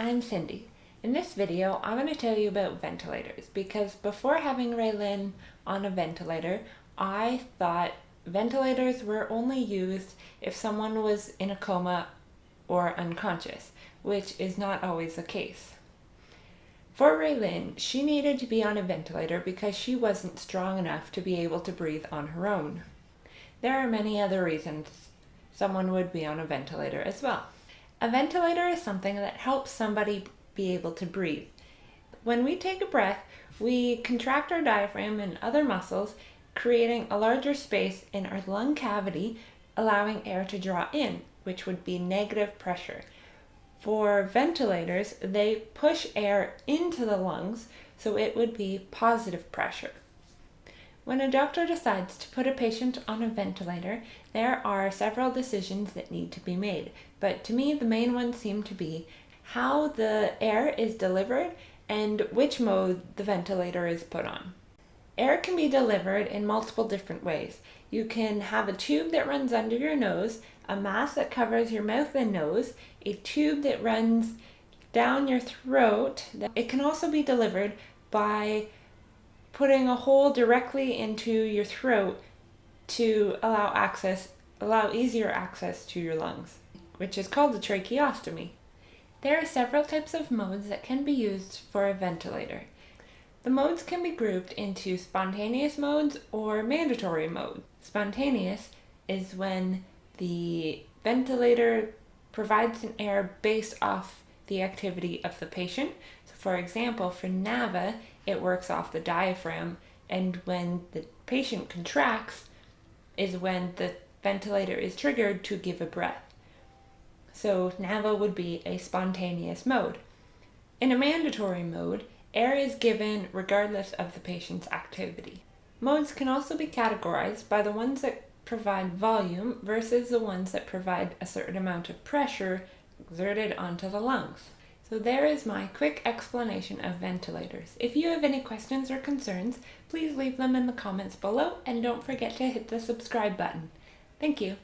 I'm Cindy. In this video, I'm going to tell you about ventilators because before having Raylin on a ventilator, I thought ventilators were only used if someone was in a coma or unconscious, which is not always the case. For Raylin, she needed to be on a ventilator because she wasn't strong enough to be able to breathe on her own. There are many other reasons someone would be on a ventilator as well. A ventilator is something that helps somebody be able to breathe. When we take a breath, we contract our diaphragm and other muscles, creating a larger space in our lung cavity, allowing air to draw in, which would be negative pressure. For ventilators, they push air into the lungs, so it would be positive pressure. When a doctor decides to put a patient on a ventilator, there are several decisions that need to be made, but to me the main ones seem to be how the air is delivered and which mode the ventilator is put on. Air can be delivered in multiple different ways. You can have a tube that runs under your nose, a mask that covers your mouth and nose, a tube that runs down your throat. It can also be delivered by putting a hole directly into your throat to allow easier access to your lungs, which is called a tracheostomy. There are several types of modes that can be used for a ventilator. The modes can be grouped into spontaneous modes or mandatory modes. Spontaneous is when the ventilator provides an air based off the activity of the patient. So for example, for NAVA, it works off the diaphragm, and when the patient contracts is when the ventilator is triggered to give a breath. So NAVA would be a spontaneous mode. In a mandatory mode, air is given regardless of the patient's activity. Modes can also be categorized by the ones that provide volume versus the ones that provide a certain amount of pressure exerted onto the lungs. So there is my quick explanation of ventilators. If you have any questions or concerns, please leave them in the comments below and don't forget to hit the subscribe button. Thank you.